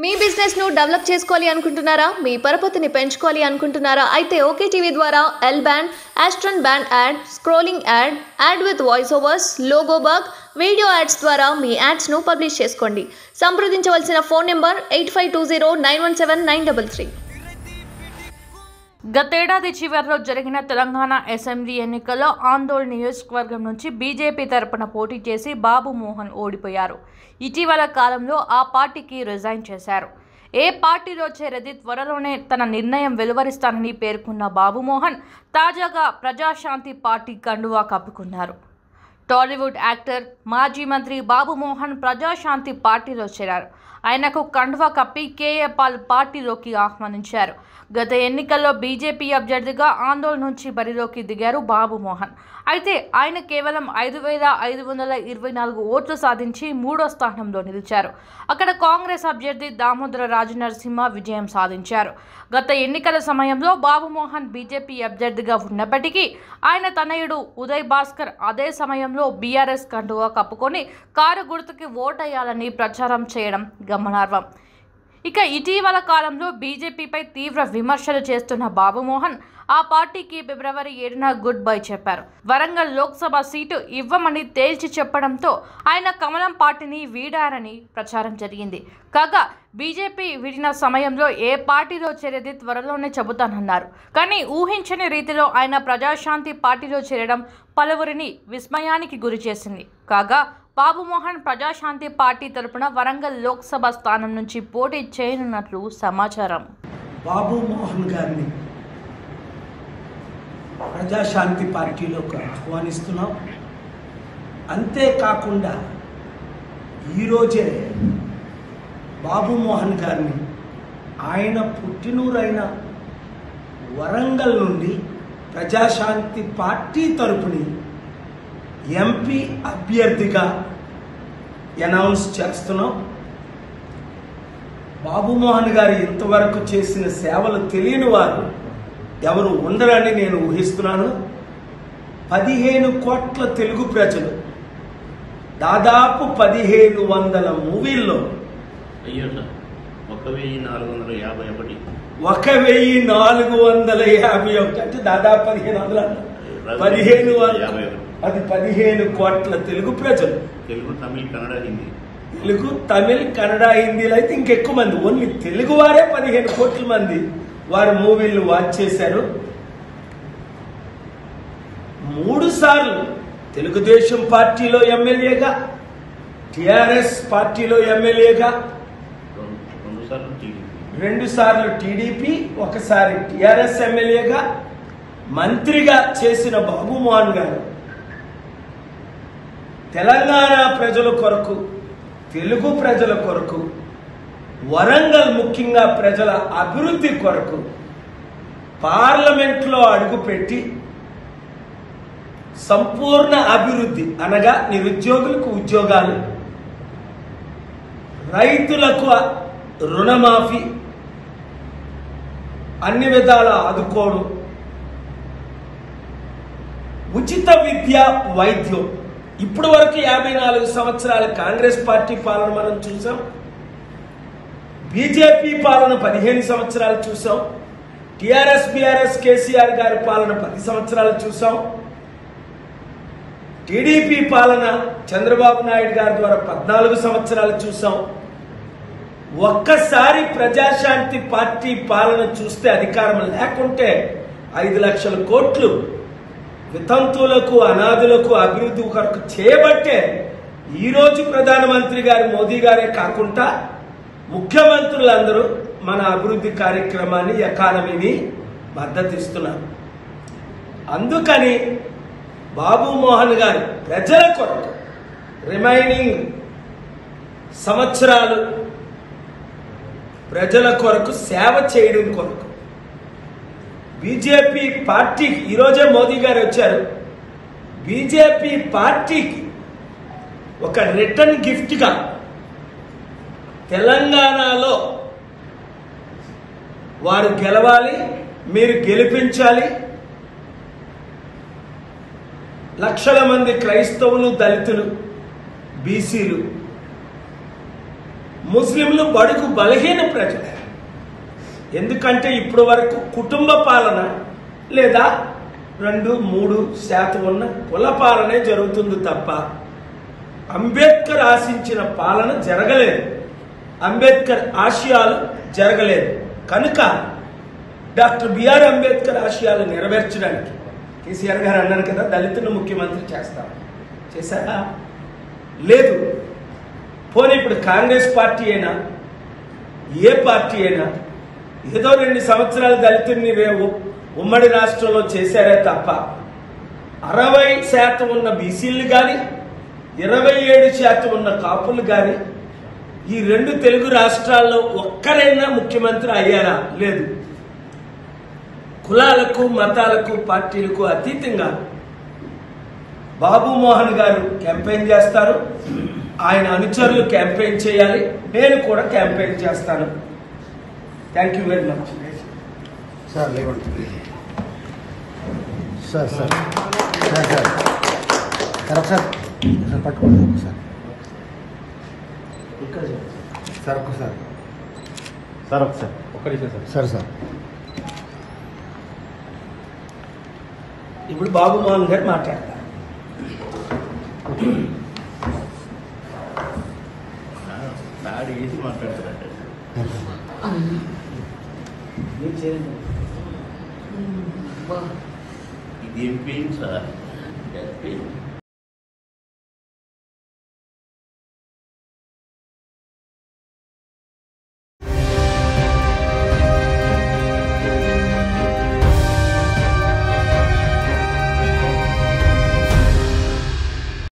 మీ business ను develop చేసుకోవాలి అనుకుంటున్నారా? మీ పరపతిని పెంచుకోవాలి అనుకుంటున్నారా? అయితే ఓకే టీవీ ద్వారా L band, Aston band ad, scrolling ad, ad with voice overs, logo bug, video ads ద్వారా మీ యాడ్స్ ను పబ్లిష్ చేసుకోండి. సంప్రదించవలసిన ఫోన్ నెంబర్ 8520917933. గతేడాది చివరిలో జరిగిన తెలంగాణ అసెంబ్లీ ఎన్నికల్లో ఆందోళన నియోజకవర్గం నుంచి బీజేపీ తరపున పోటీ చేసి బాబు మోహన్ ఓడిపోయారు. ఇటీవల కాలంలో ఆ పార్టీకి రిజైన్ చేశారు. ఏ పార్టీలో చేరేది త్వరలోనే తన నిర్ణయం వెలువరిస్తానని పేర్కొన్న బాబు మోహన్ తాజాగా ప్రజాశాంతి పార్టీ కండువా కప్పుకున్నారు. టాలీవుడ్ యాక్టర్, మాజీ మంత్రి బాబు మోహన్ ప్రజాశాంతి పార్టీలో చేరారు. ఆయనకు కండువా కప్పి కేఏ పాల్ పార్టీలోకి ఆహ్వానించారు. గత ఎన్నికల్లో బీజేపీ అభ్యర్థిగా ఆందోళన నుంచి బరిలోకి దిగారు బాబు మోహన్. అయితే ఆయన కేవలం 5,524 ఓట్లు సాధించి 3వ స్థానంలో నిలిచారు. అక్కడ కాంగ్రెస్ అభ్యర్థి దామోదర రాజనరసింహ విజయం సాధించారు. గత ఎన్నికల సమయంలో బాబు మోహన్ బీజేపీ అభ్యర్థిగా ఉన్నప్పటికీ ఆయన తనయుడు ఉదయ్ భాస్కర్ అదే సమయంలో బీఆర్ఎస్ కండువా కప్పుకొని కారు గుర్తుకి ఓటేయాలని ప్రచారం చేయడం గమనార్హం. ఇక ఇటీవల కాలంలో బీజేపీపై తీవ్ర విమర్శలు చేస్తున్న బాబు మోహన్ ఆ పార్టీకి ఫిబ్రవరి 7న గుడ్ బై చెప్పారు. వరంగల్ లోక్సభ సీటు ఇవ్వమని తేల్చి చెప్పడంతో ఆయన కమలం పార్టీని వీడారని ప్రచారం జరిగింది. కాగా బీజేపీ వీడిన సమయంలో ఏ పార్టీలో చేరేది త్వరలోనే చెబుతానన్నారు. కానీ ఊహించని రీతిలో ఆయన ప్రజాశాంతి పార్టీలో చేరడం పలువురిని విస్మయానికి గురిచేసింది. కాగా బాబు మోహన్ ప్రజాశాంతి పార్టీ తరపున వరంగల్ లోక్సభ స్థానం నుంచి పోటీ చేయనున్నట్లు సమాచారం. బాబు మోహన్ గారిని ప్రజాశాంతి పార్టీలోకి ఆహ్వానిస్తున్నాం. అంతేకాకుండా ఈరోజే బాబు మోహన్ గారిని ఆయన పుట్టినూరైన వరంగల్ నుండి ప్రజాశాంతి పార్టీ తరపుని ఎంపీ అభ్యర్థిగా అనౌన్స్ చేస్తున్నాం. బాబు మోహన్ గారు ఇంతవరకు చేసిన సేవలు తెలియని వారు ఎవరు ఉండరని నేను ఊహిస్తున్నాను. 15 కోట్ల తెలుగు ప్రజలు, దాదాపు 1500 మూవీల్లో 1451 అంటే దాదాపు 1500 అది 15 కోట్ల తెలుగు ప్రజలు. తెలుగు, తమిళ్, కన్నడ, హిందీ. తెలుగు, తమిళ్, కన్నడ, హిందీలో అయితే ఇంకెక్కువ మంది. ఓన్లీ తెలుగు వారే 15 కోట్ల మంది వారు మూవీలు వాచ్ చేశారు. 3 సార్లు తెలుగుదేశం పార్టీలో ఎమ్మెల్యేగా, టిఆర్ఎస్ పార్టీలో ఎమ్మెల్యేగా, 2 సార్లు టీడీపీ, 1 సారి టిఆర్ఎస్ ఎమ్మెల్యేగా, మంత్రిగా చేసిన బాబు మోహన్ గారు తెలంగాణ ప్రజల కొరకు, తెలుగు ప్రజల కొరకు, వరంగల్ ముఖ్యంగా ప్రజల అభివృద్ధి కొరకు పార్లమెంట్లో అడుగుపెట్టి సంపూర్ణ అభివృద్ధి అనగా నిరుద్యోగులకు ఉద్యోగాలు, రైతులకు రుణమాఫీ, అన్ని విధాల ఆదుకోవడం, ఉచిత విద్య, వైద్యం. ఇప్పటి వరకు 54 సంవత్సరాల కాంగ్రెస్ పార్టీ పాలన మనం చూసాం. బీజేపీ పాలన 15 సంవత్సరాలు చూసాం. టిఆర్ఎస్, బీఆర్ఎస్, కేసీఆర్ గారి పాలన 10 సంవత్సరాలు చూసాం. టీడీపీ పాలన చంద్రబాబు నాయుడు గారి ద్వారా 14 సంవత్సరాలు చూసాం. ఒక్కసారి ప్రజాశాంతి పార్టీ పాలన చూస్తే, అధికారం లేకుంటే 5 లక్షల కోట్లు వితంతువులకు, అనాథులకు అభివృద్ధి కొరకు చేయబట్టే ఈరోజు ప్రధానమంత్రి గారు మోదీ గారే కాకుండా ముఖ్యమంత్రులందరూ మన అభివృద్ధి కార్యక్రమాన్ని, ఎకానమీని మద్దతిస్తున్నారు. అందుకని బాబు మోహన్ గారు ప్రజల కొరకు రిమైనింగ్ సంవత్సరాలు ప్రజల కొరకు సేవ చేయడం కొరకు బీజేపీ పార్టీకి, ఈరోజే మోదీ గారు వచ్చారు, బీజేపీ పార్టీకి ఒక రిటర్న్ గిఫ్ట్గా తెలంగాణలో వారు గెలవాలి, మీరు గెలిపించాలి, లక్షల మంది క్రైస్తవులు, దళితులు, బీసీలు ముస్లింలు బడుగు బలహీన ప్రజలే. ఎందుకంటే ఇప్పటి వరకు కుటుంబ పాలన లేదా 2-3% ఉన్న కుల పాలనే జరుగుతుంది తప్ప అంబేద్కర్ ఆశించిన పాలన జరగలేదు, అంబేద్కర్ ఆశయాలు జరగలేదు. కనుక డాక్టర్ బిఆర్ అంబేద్కర్ ఆశయాలు నెరవేర్చడానికి కేసీఆర్ గారు అన్నారు కదా, దళితులను ముఖ్యమంత్రి చేస్తారు. చేశారా? లేదు. పోనీ ఇప్పుడు కాంగ్రెస్ పార్టీ అయినా ఏ పార్టీ అయినా ఏదో 2 సంవత్సరాలు దళితుల్ని ఉమ్మడి రాష్ట్రంలో చేశారే తప్ప 60% ఉన్న బీసీలు కానీ 27% ఉన్న కాపులు కానీ ఈ 2 తెలుగు రాష్ట్రాల్లో ఒక్కరైనా ముఖ్యమంత్రి అయ్యారా? లేదు. కులాలకు మతాలకు పార్టీలకు అతీతంగా బాబు మోహన్ గారు క్యాంపెయిన్ చేస్తారు, ఆయన అనుచరులు క్యాంపెయిన్ చేయాలి, నేను కూడా క్యాంపెయిన్ చేస్తాను. Thank you very much. Sir లేవండి sir sir sir sir sir ఒకసారి సార్ పట్టుకోండి ఒకసారి సార్ ఒక్కసారి సార్ ఒకసారి ఒక్కడికే సార్. సార్ సార్ ఇప్పుడు బాబు మోహన్ గారు మాట్లాడతారు. దాడి వేసి మాట్లాడతారంటే ఇది ఏం పెయిన్ సార్? పెయిన్